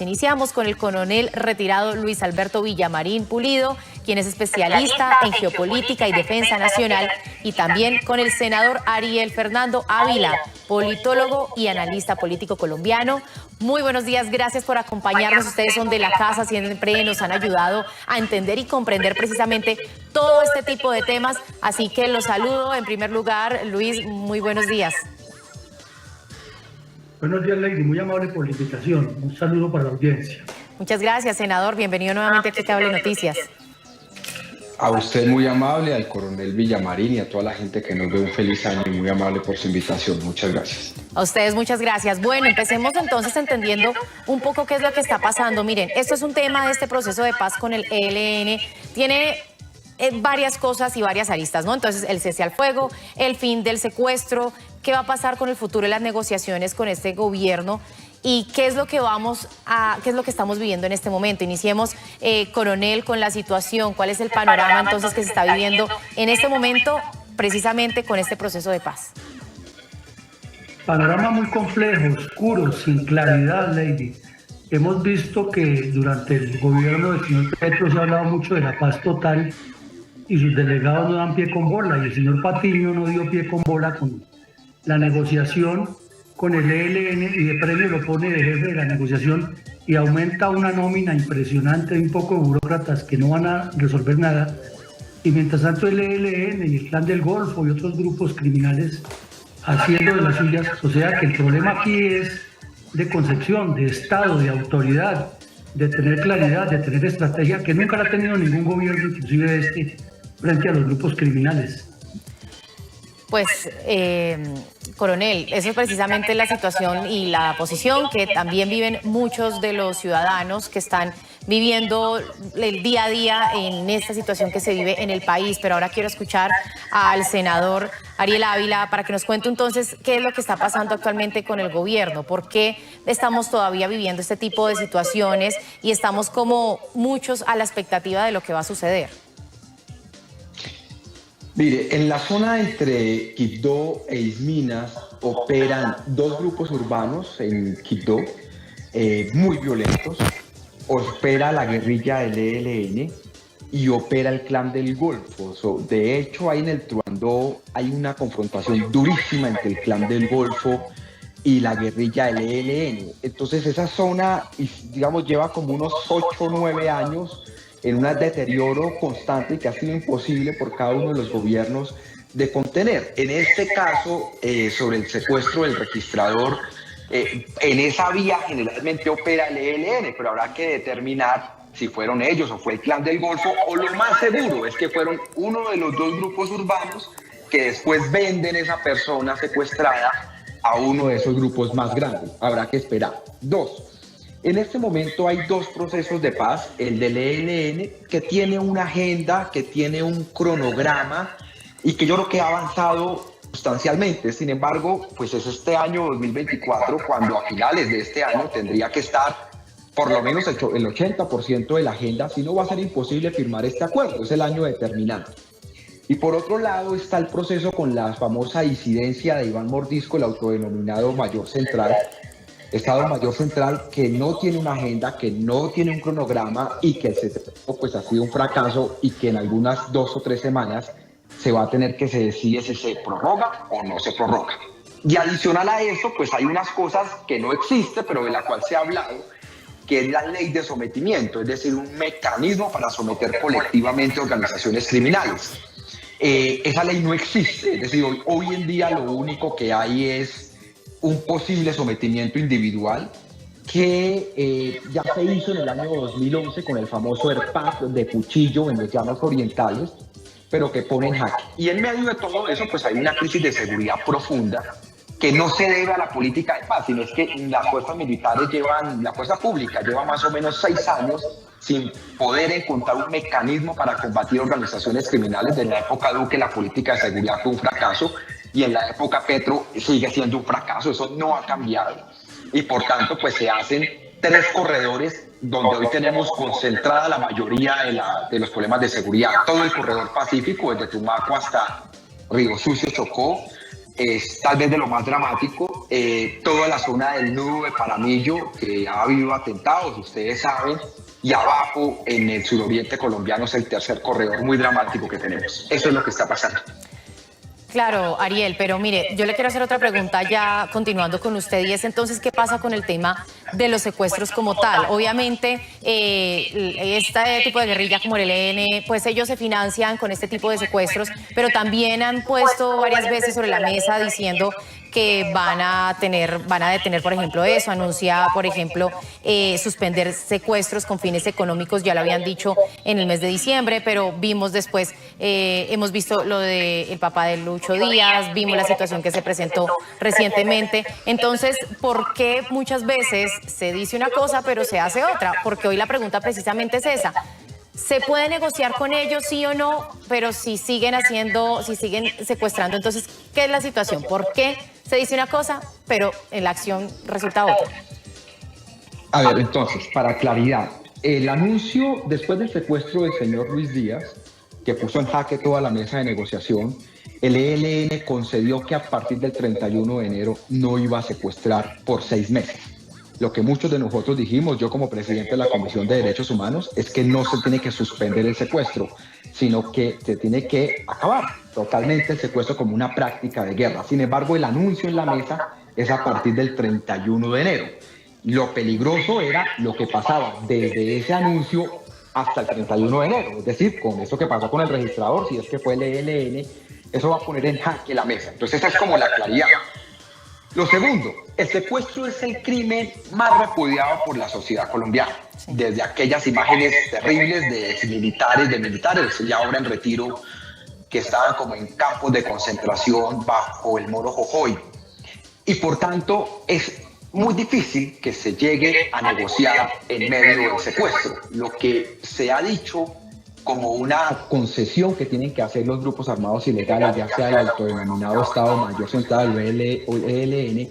Iniciamos con el coronel retirado Luis Alberto Villamarín Pulido, quien es especialista en geopolítica y defensa nacional, y también con el senador Ariel Fernando Ávila, politólogo y analista político colombiano. Muy buenos días, gracias por acompañarnos. Ustedes son de la casa, siempre nos han ayudado a entender y comprender precisamente todo este tipo de temas, así que los saludo. En primer lugar, Luis, muy buenos días. Buenos días, Lady. Muy amable por la invitación. Un saludo para la audiencia. Muchas gracias, senador. Bienvenido nuevamente a Que Hable Noticias. A usted muy amable, al coronel Villamarín y a toda la gente que nos ve, un feliz año y muy amable por su invitación. Muchas gracias. A ustedes muchas gracias. Bueno, empecemos entonces entendiendo un poco qué es lo que está pasando. Miren, esto es un tema de este proceso de paz con el ELN. Tiene varias cosas y varias aristas, ¿no? Entonces, el cese al fuego, el fin del secuestro, qué va a pasar con el futuro de las negociaciones con este gobierno y qué es lo que estamos viviendo en este momento. Iniciemos, coronel, con la situación. ¿Cuál es el panorama entonces que se está viviendo en este momento precisamente con este proceso de paz? Panorama muy complejo, oscuro, sin claridad, Lady. Hemos visto que durante el gobierno del señor Petro se ha hablado mucho de la paz total y sus delegados no dan pie con bola, y el señor Patiño no dio pie con bola con la negociación con el ELN, y de premio lo pone de jefe de la negociación y aumenta una nómina impresionante de un poco de burócratas que no van a resolver nada. Y mientras tanto el ELN y el Clan del Golfo y otros grupos criminales haciendo de las suyas. O sea que el problema aquí es de concepción, de Estado, de autoridad, de tener claridad, de tener estrategia, que nunca la ha tenido ningún gobierno, inclusive este, frente a los grupos criminales. Pues, coronel, eso es precisamente la situación y la posición que también viven muchos de los ciudadanos que están viviendo el día a día en esta situación que se vive en el país. Pero ahora quiero escuchar al senador Ariel Ávila para que nos cuente entonces qué es lo que está pasando actualmente con el gobierno, por qué estamos todavía viviendo este tipo de situaciones y estamos como muchos a la expectativa de lo que va a suceder. Mire, en la zona entre Quibdó e Isminas operan dos grupos urbanos en Quibdó, muy violentos. Opera la guerrilla del ELN y opera el Clan del Golfo. De hecho, ahí en el Truandó hay una confrontación durísima entre el Clan del Golfo y la guerrilla del ELN. Entonces esa zona, digamos, lleva como unos 8 o 9 años en un deterioro constante que ha sido imposible por cada uno de los gobiernos de contener. En este caso, sobre el secuestro del registrador, en esa vía generalmente opera el ELN, pero habrá que determinar si fueron ellos o fue el Clan del Golfo, o lo más seguro es que fueron uno de los dos grupos urbanos que después venden esa persona secuestrada a uno de esos grupos más grandes. Habrá que esperar. Dos, en este momento hay dos procesos de paz, el del ELN, que tiene una agenda, que tiene un cronograma y que yo creo que ha avanzado sustancialmente. Sin embargo, pues es este año 2024 cuando a finales de este año tendría que estar por lo menos el 80% de la agenda, si no va a ser imposible firmar este acuerdo, es el año determinante. Y por otro lado está el proceso con la famosa disidencia de Iván Mordisco, el autodenominado Mayor Central, Estado Mayor Central, que no tiene una agenda, que no tiene un cronograma y que el secreto pues ha sido un fracaso y que en algunas 2 o 3 semanas se va a tener que se decide si se prorroga o no se prorroga. Y adicional a eso, pues hay unas cosas que no existen, pero de la cual se ha hablado, que es la ley de sometimiento, es decir, un mecanismo para someter colectivamente organizaciones criminales. Esa ley no existe, es decir, hoy en día lo único que hay es un posible sometimiento individual que ya se hizo en el año 2011 con el famoso ERPAC de Cuchillo en los Llanos Orientales, pero que pone en jaque. Y en medio de todo eso, pues hay una crisis de seguridad profunda que no se debe a la política de paz, sino es que las fuerzas militares la fuerza pública lleva más o menos 6 años sin poder encontrar un mecanismo para combatir organizaciones criminales. De la época Duque la política de seguridad fue un fracaso y en la época Petro sigue siendo un fracaso, eso no ha cambiado. Y por tanto, pues se hacen 3 corredores donde hoy tenemos concentrada la mayoría de los problemas de seguridad. Todo el corredor pacífico, desde Tumaco hasta Río Sucio, Chocó, es tal vez de lo más dramático. Toda la zona del nudo de Paramillo, que ha habido atentados, ustedes saben, y abajo en el suroriente colombiano es el tercer corredor muy dramático que tenemos. Eso es lo que está pasando. Claro, Ariel, pero mire, yo le quiero hacer otra pregunta ya continuando con usted y es entonces, ¿qué pasa con el tema de los secuestros como tal? Obviamente, este tipo de guerrilla como el ELN, pues ellos se financian con este tipo de secuestros, pero también han puesto varias veces sobre la mesa diciendo que van a detener, por ejemplo, eso, anuncia, por ejemplo, suspender secuestros con fines económicos, ya lo habían dicho en el mes de diciembre, pero vimos después, hemos visto lo del papá de Lucho Díaz, vimos la situación que se presentó recientemente. Entonces, ¿por qué muchas veces se dice una cosa pero se hace otra? Porque hoy la pregunta precisamente es esa. ¿Se puede negociar con ellos, sí o no? Pero si siguen secuestrando, entonces, ¿qué es la situación? ¿Por qué se dice una cosa, pero en la acción resulta otra? A ver, entonces, para claridad, el anuncio después del secuestro del señor Luis Díaz, que puso en jaque toda la mesa de negociación, el ELN concedió que a partir del 31 de enero no iba a secuestrar por 6 meses. Lo que muchos de nosotros dijimos, yo como presidente de la Comisión de Derechos Humanos, es que no se tiene que suspender el secuestro, sino que se tiene que acabar totalmente el secuestro como una práctica de guerra. Sin embargo, el anuncio en la mesa es a partir del 31 de enero. Lo peligroso era lo que pasaba desde ese anuncio hasta el 31 de enero. Es decir, con eso que pasó con el registrador, si es que fue el ELN, eso va a poner en jaque la mesa. Entonces esa es como la claridad. Lo segundo, el secuestro es el crimen más repudiado por la sociedad colombiana. Desde aquellas imágenes terribles de exmilitares, de militares ya ahora en retiro, que estaban como en campos de concentración bajo el Moro Jojoy. Y por tanto es muy difícil que se llegue a negociar en medio del secuestro. Lo que se ha dicho como una concesión que tienen que hacer los grupos armados ilegales, ya sea el autodenominado Estado Mayor Central o ELN,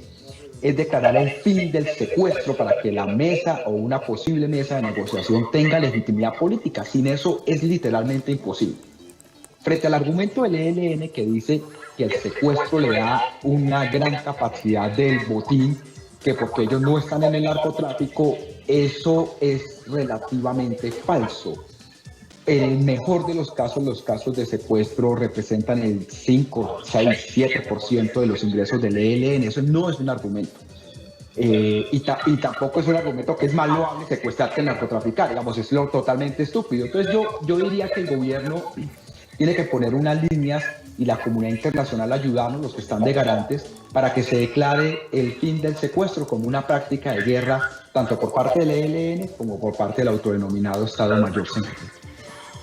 es declarar el fin del secuestro para que la mesa o una posible mesa de negociación tenga legitimidad política. Sin eso es literalmente imposible. Frente al argumento del ELN que dice que el secuestro le da una gran capacidad del botín, que porque ellos no están en el narcotráfico, eso es relativamente falso. En el mejor de los casos de secuestro representan el 5, 6, 7% de los ingresos del ELN. Eso no es un argumento. Y tampoco es un argumento que es más loable secuestrar que narcotraficar. Digamos, es lo totalmente estúpido. Entonces yo diría que el gobierno tiene que poner unas líneas y la comunidad internacional ayudarnos, los que están de garantes, para que se declare el fin del secuestro como una práctica de guerra, tanto por parte del ELN como por parte del autodenominado Estado Mayor Central.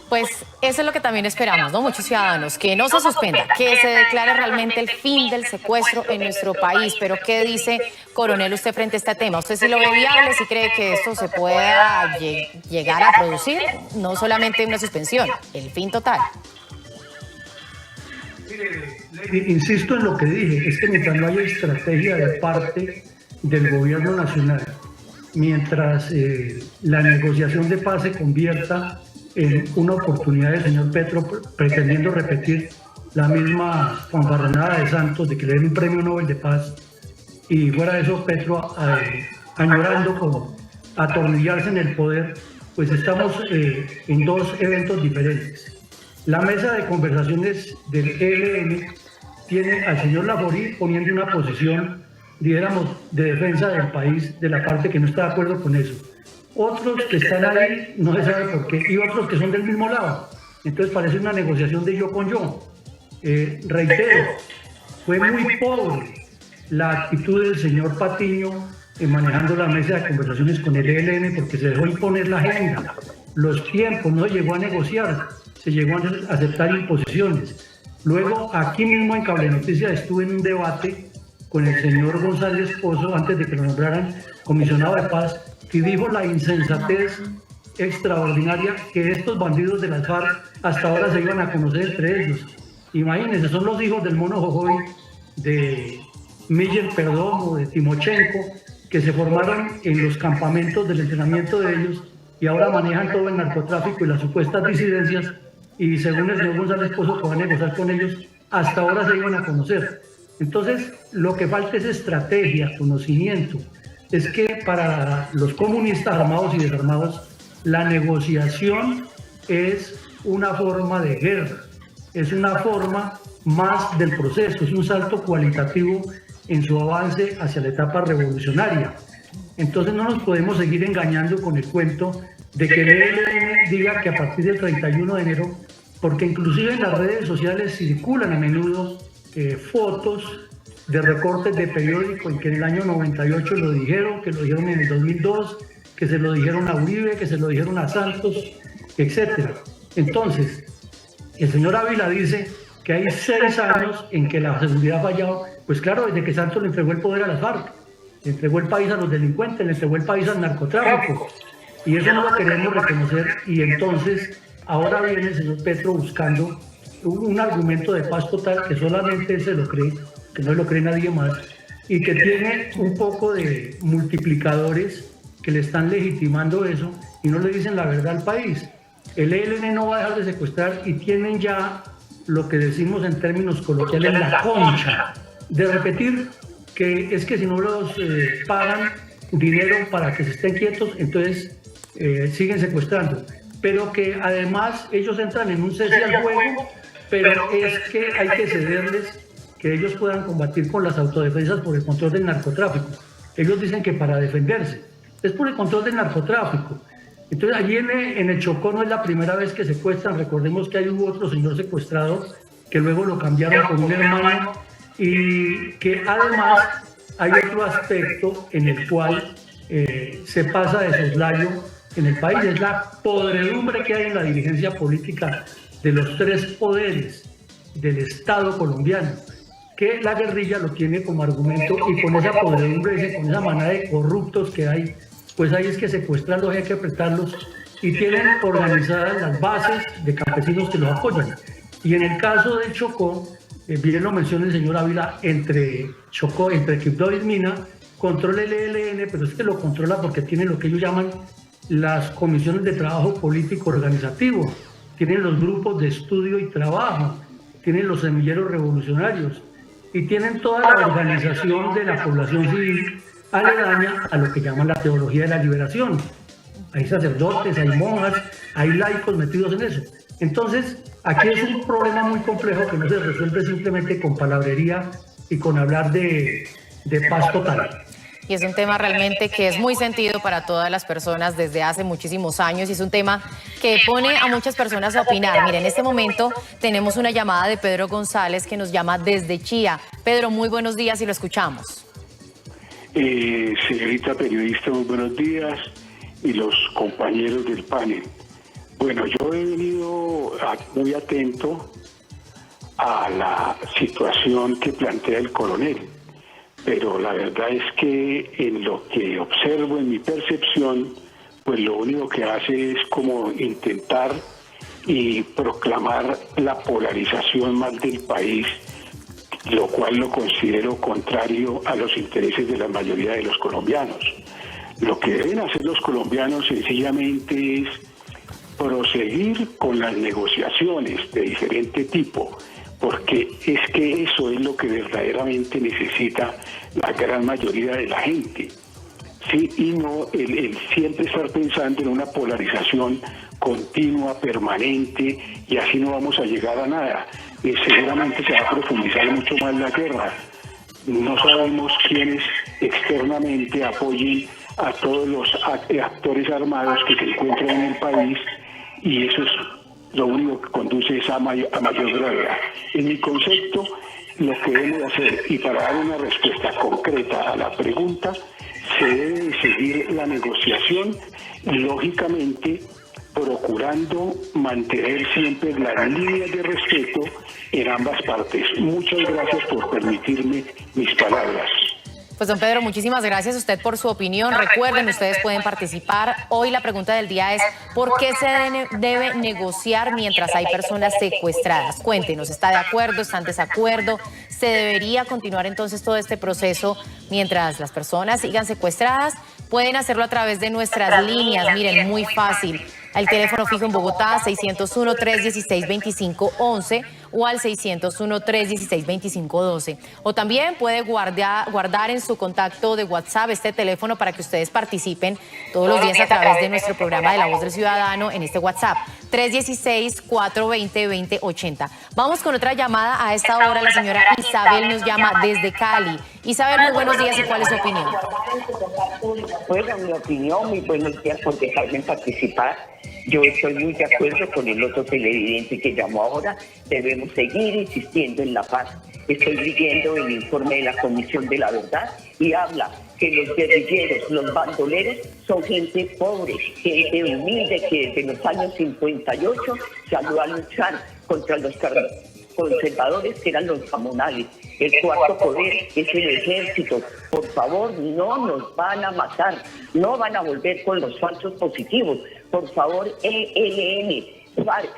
Pues eso es lo que también esperamos, ¿no? Muchos ciudadanos, que no se suspenda, que se declare realmente el fin del secuestro en nuestro país. Pero ¿qué dice, coronel, usted frente a este tema? ¿Usted sí lo ve viable, sí cree que esto se pueda llegar a producir? No solamente una suspensión, el fin total. Mire, insisto en lo que dije, es que mientras no haya estrategia de parte del gobierno nacional, mientras la negociación de paz se convierta en una oportunidad del señor Petro pretendiendo repetir la misma fanfarronada de Santos de que le den un premio Nobel de Paz, y fuera de eso Petro añorando como atornillarse en el poder, pues estamos en dos eventos diferentes. La mesa de conversaciones del ELN tiene al señor Laforí poniendo una posición, dijéramos, de defensa del país, de la parte que no está de acuerdo con eso. Otros que están ahí, no se sabe por qué, y otros que son del mismo lado. Entonces parece una negociación de yo con yo. Reitero, fue muy pobre la actitud del señor Patiño en manejando la mesa de conversaciones con el ELN, porque se dejó imponer la agenda, los tiempos, no llegó a negociar, se llegó a aceptar imposiciones. Luego, aquí mismo en Cable Noticias estuve en un debate con el señor González Pozo, antes de que lo nombraran comisionado de paz, y dijo la insensatez extraordinaria que estos bandidos de las FARC hasta ahora se iban a conocer entre ellos. Imagínense, son los hijos del Mono Jojoy, de Miller Perdomo, de Timochenko, que se formaron en los campamentos del entrenamiento de ellos y ahora manejan todo el narcotráfico y las supuestas disidencias, y según el señor González Pozo, que va a negociar con ellos, hasta ahora se iban a conocer. Entonces, lo que falta es estrategia, conocimiento. Es que para los comunistas armados y desarmados, la negociación es una forma de guerra, es una forma más del proceso, es un salto cualitativo en su avance hacia la etapa revolucionaria. Entonces no nos podemos seguir engañando con el cuento de que el ELN diga que a partir del 31 de enero, porque inclusive en las redes sociales circulan a menudo fotos de recortes de periódico en que en el año 98 lo dijeron, que lo dijeron en el 2002, que se lo dijeron a Uribe, que se lo dijeron a Santos, etc. Entonces, el señor Ávila dice que hay 6 años en que la seguridad ha fallado. Pues claro, desde que Santos le entregó el poder a las FARC, le entregó el país a los delincuentes, le entregó el país al narcotráfico. Y eso no lo queremos reconocer. Y entonces, ahora viene el señor Petro buscando un argumento de paz total que solamente él se lo cree, que no lo cree nadie más, y que tiene un poco de multiplicadores que le están legitimando eso y no le dicen la verdad al país. El ELN no va a dejar de secuestrar y tienen ya lo que decimos en términos coloquiales la concha de repetir que es que si no los pagan dinero para que se estén quietos, entonces siguen secuestrando. Pero que además ellos entran en un cese al fuego, pero es que hay que cederles que ellos puedan combatir con las autodefensas por el control del narcotráfico. Ellos dicen que para defenderse, es por el control del narcotráfico. Entonces allí en el Chocó no es la primera vez que secuestran, recordemos que hay otro señor secuestrado que luego lo cambiaron por un hermano y que además hay otro aspecto en el cual se pasa de soslayo en el país, es la podredumbre que hay en la dirigencia política de los 3 poderes del Estado colombiano, que la guerrilla lo tiene como argumento y con esa podredumbre, con esa manada de corruptos que hay, pues ahí es que secuestrarlos, hay que apretarlos y tienen organizadas las bases de campesinos que los apoyan. Y en el caso de Chocó, bien lo menciona el señor Ávila, entre Chocó, entre Quibdó y Mina, controla el ELN, pero es que lo controla porque tiene lo que ellos llaman las comisiones de trabajo político organizativo, tienen los grupos de estudio y trabajo, tienen los semilleros revolucionarios y tienen toda la organización de la población civil aledaña a lo que llaman la teología de la liberación. Hay sacerdotes, hay monjas, hay laicos metidos en eso. Entonces, aquí es un problema muy complejo que no se resuelve simplemente con palabrería y con hablar de paz total. Y es un tema realmente que es muy sentido para todas las personas desde hace muchísimos años y es un tema que pone a muchas personas a opinar. Mire, en este momento tenemos una llamada de Pedro González que nos llama desde Chía. Pedro, muy buenos días y lo escuchamos. Señorita periodista, muy buenos días y los compañeros del panel. Bueno, yo he venido muy atento a la situación que plantea el coronel, pero la verdad es que en lo que observo, en mi percepción, pues lo único que hace es como intentar y proclamar la polarización más del país, lo cual lo considero contrario a los intereses de la mayoría de los colombianos. Lo que deben hacer los colombianos sencillamente es proseguir con las negociaciones de diferente tipo, porque es que eso es lo que verdaderamente necesita la gran mayoría de la gente, ¿sí? Y no el siempre estar pensando en una polarización continua, permanente, y así no vamos a llegar a nada. Seguramente se va a profundizar mucho más la guerra. No sabemos quiénes externamente apoyen a todos los actores armados que se encuentran en el país, y eso es lo único que conduce a mayor gravedad. En mi concepto, lo que debemos hacer, y para dar una respuesta concreta a la pregunta, se debe seguir la negociación, lógicamente procurando mantener siempre las líneas de respeto en ambas partes. Muchas gracias por permitirme mis palabras. Pues don Pedro, muchísimas gracias a usted por su opinión. Recuerden, ustedes pueden participar. Hoy la pregunta del día es, ¿por qué se debe negociar mientras hay personas secuestradas? Cuéntenos, ¿está de acuerdo? ¿Está en desacuerdo? ¿Se debería continuar entonces todo este proceso mientras las personas sigan secuestradas? Pueden hacerlo a través de nuestras líneas. Miren, muy fácil. El teléfono fijo en Bogotá, 601-316-2511, o al 601-316-2512. O también puede guardar en su contacto de WhatsApp este teléfono para que ustedes participen todos los días a través de nuestro programa de La Voz del Ciudadano en este WhatsApp, 316-420-2080. Vamos con otra llamada. A esta hora la señora Isabel nos llama desde Cali. Isabel, muy buenos días, ¿y cuál es su opinión? Bueno, mi opinión, muy buenos días por dejarme participar. Yo estoy muy de acuerdo con el otro televidente que llamó ahora. Debemos seguir insistiendo en la paz. Estoy leyendo el informe de la Comisión de la Verdad y habla que los guerrilleros, los bandoleros, son gente pobre, gente humilde que desde los años 58 salió a luchar contra los conservadores que eran los comunales. El cuarto poder es el ejército. Por favor, no nos van a matar, no van a volver con los falsos positivos. Por favor, ELN, FARC,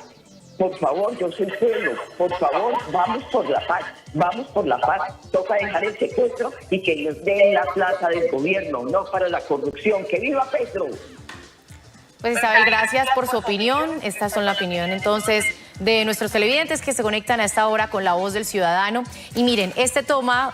por favor, yo soy pueblo, por favor, vamos por la paz, vamos por la paz. Toca dejar el secuestro y que nos den la plaza del gobierno, no para la corrupción. ¡Que viva Petro! Pues Isabel, gracias por su opinión. Estas son la opinión entonces de nuestros televidentes que se conectan a esta hora con La Voz del Ciudadano. Y miren,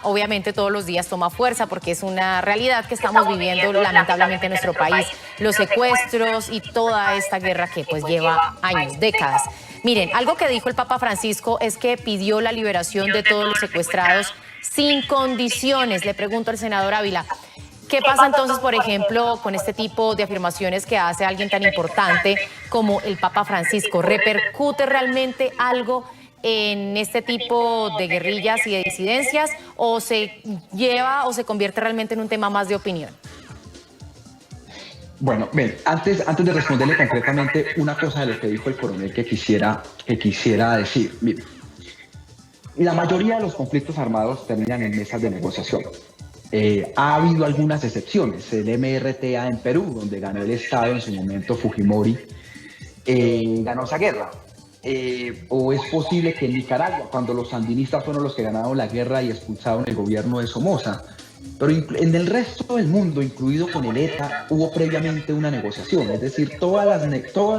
obviamente todos los días toma fuerza porque es una realidad que estamos viviendo lamentablemente en nuestro país. Los secuestros y toda esta guerra que pues lleva años, décadas. Miren, algo que dijo el Papa Francisco es que pidió la liberación de todos los secuestrados sin condiciones. Le pregunto al senador Ávila, ¿qué pasa entonces, por ejemplo, con este tipo de afirmaciones que hace alguien tan importante como el Papa Francisco? ¿Repercute realmente algo en este tipo de guerrillas y de disidencias o se lleva o se convierte realmente en un tema más de opinión? Bueno, ven, antes de responderle concretamente una cosa de lo que dijo el coronel que quisiera decir. Mire, la mayoría de los conflictos armados terminan en mesas de negociación. Ha habido algunas excepciones. El MRTA en Perú, donde ganó el Estado en su momento Fujimori, ganó esa guerra. O es posible que en Nicaragua, cuando los sandinistas fueron los que ganaron la guerra y expulsaron el gobierno de Somoza. Pero en el resto del mundo, incluido con el ETA, hubo previamente una negociación. Es decir, todos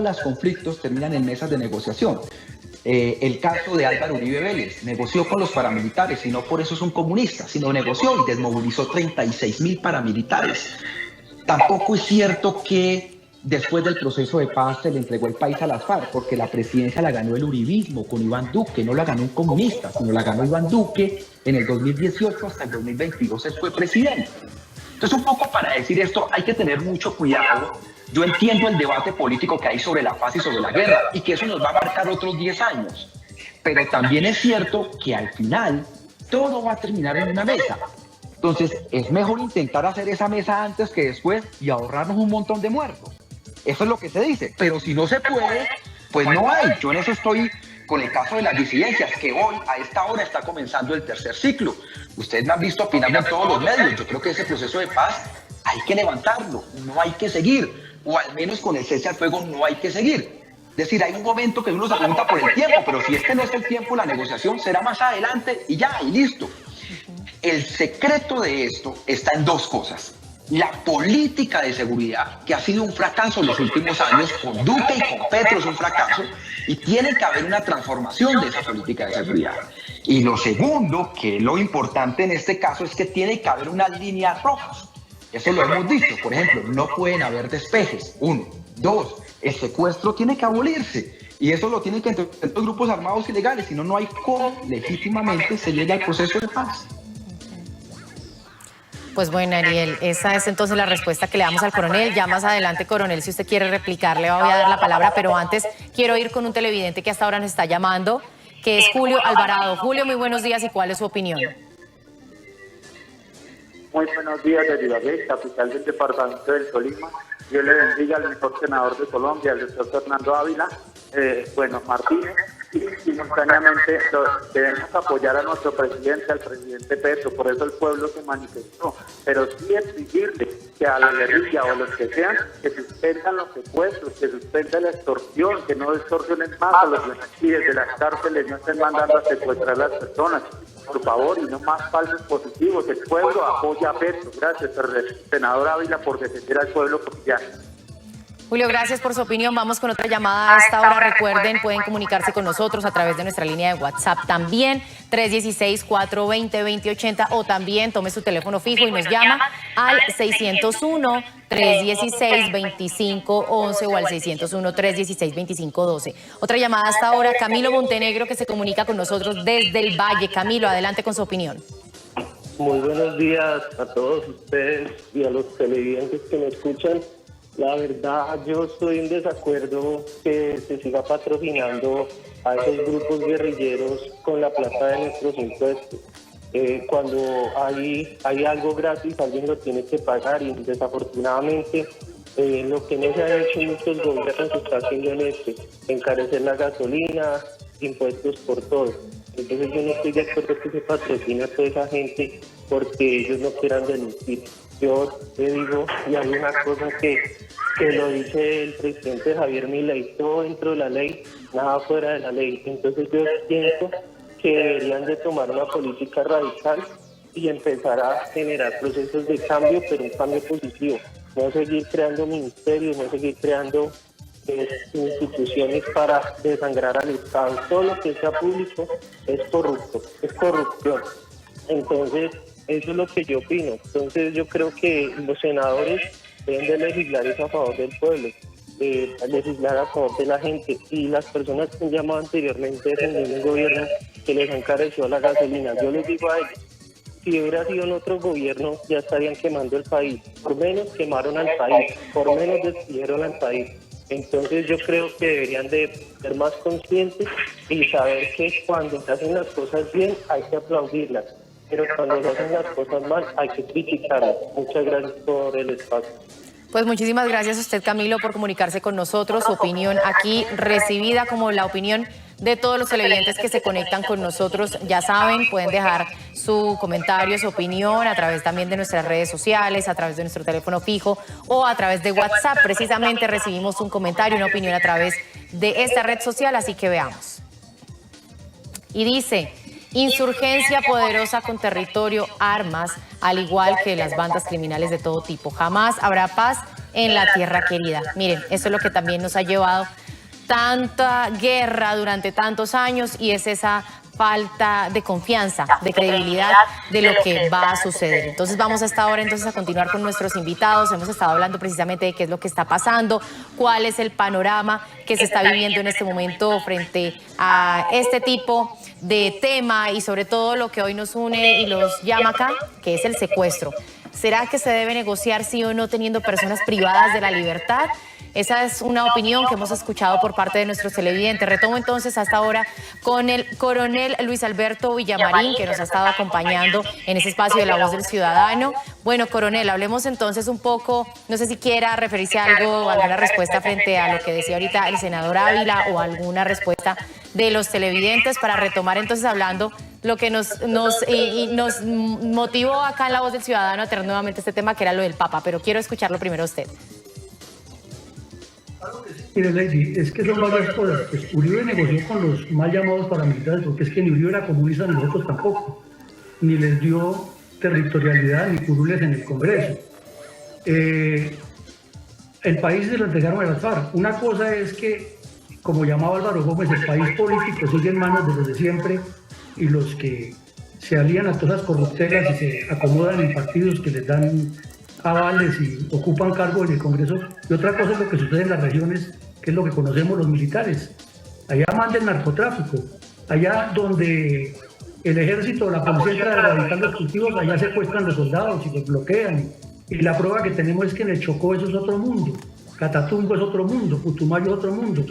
los conflictos terminan en mesas de negociación. El caso de Álvaro Uribe Vélez, negoció con los paramilitares y no por eso es un comunista, sino negoció y desmovilizó 36.000 paramilitares. Tampoco es cierto que después del proceso de paz se le entregó el país a las FARC, porque la presidencia la ganó el uribismo con Iván Duque, no la ganó un comunista, sino la ganó Iván Duque en el 2018 hasta el 2022 él fue presidente. Entonces, un poco para decir esto hay que tener mucho cuidado. Yo entiendo el debate político que hay sobre la paz y sobre la guerra y que eso nos va a marcar otros 10 años. Pero también es cierto que al final todo va a terminar en una mesa. Entonces es mejor intentar hacer esa mesa antes que después y ahorrarnos un montón de muertos. Eso es lo que se dice. Pero si no se puede, pues no hay. Yo en eso estoy con el caso de las disidencias, que hoy a esta hora está comenzando el tercer ciclo. Ustedes me han visto opinando en todos los medios. Yo creo que ese proceso de paz hay que levantarlo, no hay que seguir. O al menos con el cese al fuego no hay que seguir. Es decir, hay un momento que uno se pregunta por el tiempo, pero si este no es el tiempo, la negociación será más adelante y ya, y listo. El secreto de esto está en dos cosas. La política de seguridad, que ha sido un fracaso en los últimos años, con Duque y con Petro es un fracaso, y tiene que haber una transformación de esa política de seguridad. Y lo segundo, que es lo importante en este caso, es que tiene que haber unas líneas rojas. Eso lo hemos dicho, por ejemplo, no pueden haber despejes, 1. 2, el secuestro tiene que abolirse y eso lo tienen que entender los grupos armados ilegales, si no, no hay cómo legítimamente se llegue al proceso de paz. Pues bueno, Ariel, esa es entonces la respuesta que le damos al coronel. Ya más adelante, coronel, si usted quiere replicar, le voy a dar la palabra, pero antes quiero ir con un televidente que hasta ahora nos está llamando, que es Julio Alvarado. Julio, muy buenos días, ¿y cuál es su opinión? Muy buenos días de Ibagué, capital del departamento del Tolima. Dios le bendiga al mejor senador de Colombia, el doctor Fernando Ávila. Martínez, y simultáneamente debemos apoyar a nuestro presidente, al presidente Petro, por eso el pueblo se manifestó, pero sí exigirle que a la guerrilla o a los que sean, que suspendan los secuestros, que suspendan la extorsión, que no extorsionen más a los y desde las cárceles no estén mandando a secuestrar a las personas, por favor, y no más falsos positivos. El pueblo apoya a Petro. Gracias, senador Ávila, por defender al pueblo colombiano. Julio, gracias por su opinión. Vamos con otra llamada a esta hora. Recuerden, pueden comunicarse con nosotros a través de nuestra línea de WhatsApp también, 316-420-2080, o también tome su teléfono fijo y nos llama al 601-316-2511 o al 601-316-2512. Otra llamada hasta ahora, Camilo Montenegro, que se comunica con nosotros desde el Valle. Camilo, adelante con su opinión. Muy buenos días a todos ustedes y a los televidentes que me escuchan. La verdad, yo estoy en desacuerdo que se siga patrocinando a esos grupos guerrilleros con la plata de nuestros impuestos. Cuando hay algo gratis, alguien lo tiene que pagar, y desafortunadamente lo que no se ha hecho en muchos gobiernos está haciendo en encarecer la gasolina, impuestos por todo. Entonces yo no estoy de acuerdo que se patrocine a toda esa gente porque ellos no quieran delinquir. Yo te digo, y hay una cosa que lo dice el presidente Javier Milei: todo dentro de la ley, nada fuera de la ley. Entonces yo pienso que deberían de tomar una política radical y empezar a generar procesos de cambio, pero un cambio positivo. No seguir creando ministerios, no seguir creando instituciones para desangrar al Estado. Todo lo que sea público es corrupto, es corrupción. Entonces, eso es lo que yo opino. Entonces, yo creo que los senadores deben de legislar a favor del pueblo, legislar a favor de la gente, y las personas que han llamado anteriormente defendiendo el gobierno que les encareció la gasolina. Yo les digo a ellos, si hubiera sido en otro gobierno, ya estarían quemando el país. Por menos quemaron al país, por menos destruyeron al país. Entonces yo creo que deberían de ser más conscientes y saber que cuando se hacen las cosas bien hay que aplaudirlas, pero cuando se hacen las cosas mal hay que criticarlas. Muchas gracias por el espacio. Pues muchísimas gracias a usted, Camilo, por comunicarse con nosotros. Su opinión aquí recibida, como la opinión de todos los televidentes que se conectan con nosotros. Ya saben, pueden dejar su comentario, su opinión a través también de nuestras redes sociales, a través de nuestro teléfono fijo o a través de WhatsApp. Precisamente recibimos un comentario, una opinión a través de esta red social, así que veamos. Y dice: insurgencia poderosa con territorio, armas, al igual que las bandas criminales de todo tipo. Jamás habrá paz en la tierra querida. Miren, eso es lo que también nos ha llevado tanta guerra durante tantos años, y es esa falta de confianza, de credibilidad de lo que va a suceder. Entonces vamos hasta ahora a continuar con nuestros invitados. Hemos estado hablando precisamente de qué es lo que está pasando, cuál es el panorama que se está viviendo en este momento frente a este tipo de tema, y sobre todo lo que hoy nos une y los llama acá, que es el secuestro. ¿Será que se debe negociar sí o no teniendo personas privadas de la libertad? Esa es una opinión que hemos escuchado por parte de nuestros televidentes. Retomo entonces hasta ahora con el coronel Luis Alberto Villamarín, que nos ha estado acompañando en ese espacio de La Voz del Ciudadano. Bueno, coronel, hablemos entonces un poco, no sé si quiera referirse a algo, alguna respuesta frente a lo que decía ahorita el senador Ávila, o alguna respuesta de los televidentes, para retomar entonces hablando lo que nos motivó acá en La Voz del Ciudadano a tener nuevamente este tema, que era lo del Papa. Pero quiero escucharlo primero a usted. Mire, Lady, es que son varias cosas. Pues Uribe negoció con los mal llamados paramilitares, porque es que ni Uribe era comunista, ni nosotros tampoco. Ni les dio territorialidad ni curules en el Congreso. El país se lo entregaron a las FARC. Una cosa es que, como llamaba Álvaro Gómez, el país político sigue en manos de los de siempre, y los que se alían a todas las corruptelas y se acomodan en partidos que les dan avales y ocupan cargos en el Congreso. Y otra cosa es lo que sucede en las regiones, que es lo que conocemos los militares. Allá manda el narcotráfico, allá donde el ejército o la policía entra a erradicar los cultivos, allá secuestran los soldados y los bloquean. Y la prueba que tenemos es que en el Chocó eso es otro mundo, Catatumbo es otro mundo, Putumayo es otro mundo.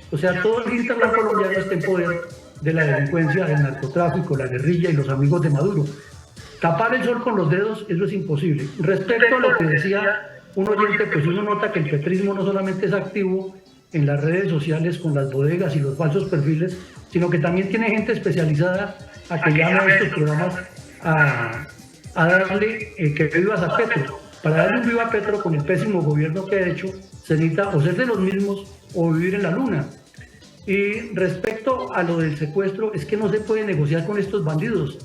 O sea, todo el internet colombiano está en poder de la delincuencia, del narcotráfico, la guerrilla y los amigos de Maduro. Tapar el sol con los dedos, eso es imposible. Respecto a lo que decía un oyente, pues uno nota que el petrismo no solamente es activo en las redes sociales con las bodegas y los falsos perfiles, sino que también tiene gente especializada a que llame a estos programas a darle que vivas a Petro. Para darle un viva a Petro con el pésimo gobierno que ha hecho, se necesita o ser de los mismos o vivir en la luna. Y respecto a lo del secuestro, es que no se puede negociar con estos bandidos.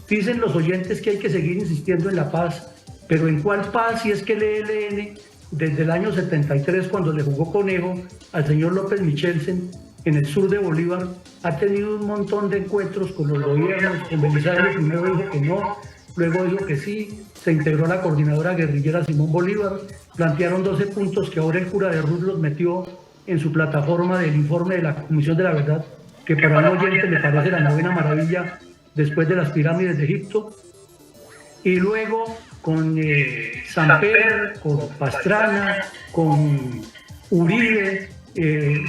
Dicen los oyentes que hay que seguir insistiendo en la paz, pero ¿en cuál paz si es que el ELN desde el año 73, cuando le jugó conejo al señor López Michelsen en el sur de Bolívar, ha tenido un montón de encuentros con los gobiernos. Con Belisario primero dijo que no, luego dijo que sí, se integró a la coordinadora guerrillera Simón Bolívar, plantearon 12 puntos que ahora el cura de Ruz los metió en su plataforma del informe de la Comisión de la Verdad, que para un oyente le parece la novena maravilla después de las pirámides de Egipto. Y luego con Samper, con Pastrana, con Uribe,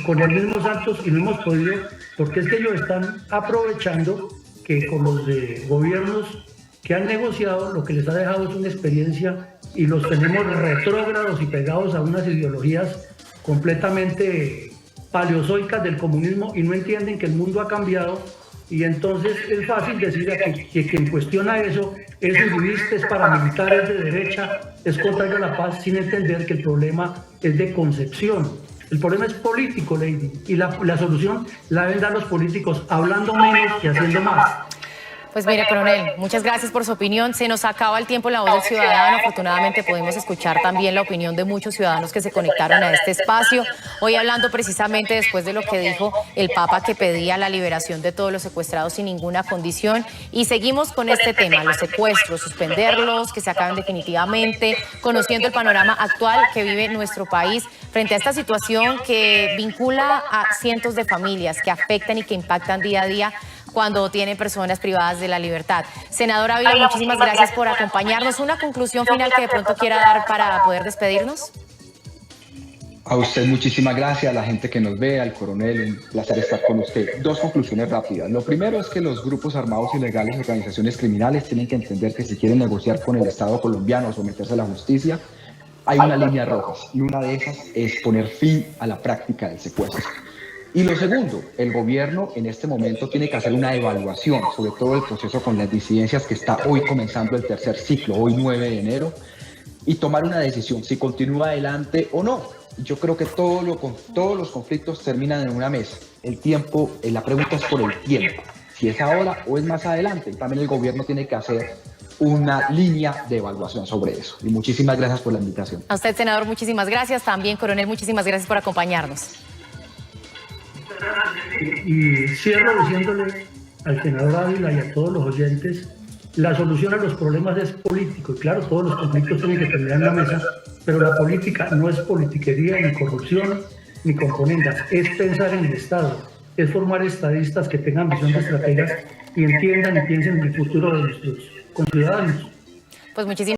con el mismo Santos, y no hemos podido, porque es que ellos están aprovechando que con los de gobiernos que han negociado, lo que les ha dejado es una experiencia y los tenemos retrógrados y pegados a unas ideologías completamente paleozoicas del comunismo, y no entienden que el mundo ha cambiado. Y entonces es fácil decir que quien cuestiona eso es uribista, es paramilitar, es de derecha, es contrario a la paz, sin entender que el problema es de concepción. El problema es político, Lady, y la solución la deben dar los políticos, hablando menos y haciendo más. Pues mire, coronel, muchas gracias por su opinión. Se nos acaba el tiempo en La Voz del Ciudadano. Afortunadamente pudimos escuchar también la opinión de muchos ciudadanos que se conectaron a este espacio. Hoy hablando precisamente después de lo que dijo el Papa, que pedía la liberación de todos los secuestrados sin ninguna condición. Y seguimos con este tema, los secuestros, suspenderlos, que se acaben definitivamente, conociendo el panorama actual que vive nuestro país frente a esta situación que vincula a cientos de familias, que afectan y que impactan día a día cuando tienen personas privadas de la libertad. Senador Ávila, muchísimas gracias por acompañarnos. ¿Una conclusión final que de pronto quiera dar para poder despedirnos? A usted muchísimas gracias, a la gente que nos ve, al coronel, un placer estar con usted. Dos conclusiones rápidas. Lo primero es que los grupos armados ilegales y organizaciones criminales tienen que entender que si quieren negociar con el Estado colombiano o someterse a la justicia, hay una línea roja, y una de esas es poner fin a la práctica del secuestro. Y lo segundo, el gobierno en este momento tiene que hacer una evaluación sobre todo el proceso con las disidencias que está hoy comenzando el tercer ciclo, hoy 9 de enero, y tomar una decisión si continúa adelante o no. Yo creo que todos los conflictos terminan en una mesa. El tiempo, la pregunta es por el tiempo, si es ahora o es más adelante. También el gobierno tiene que hacer una línea de evaluación sobre eso. Y muchísimas gracias por la invitación. A usted, senador, muchísimas gracias. También, coronel, muchísimas gracias por acompañarnos. Y cierro diciéndole al senador Ávila y a todos los oyentes, la solución a los problemas es político, y claro, todos los conflictos tienen que terminar en la mesa, pero la política no es politiquería, ni corrupción, ni componendas, es pensar en el Estado, es formar estadistas que tengan visión de estrategias y entiendan y piensen en el futuro de nuestros conciudadanos. Pues muchísimas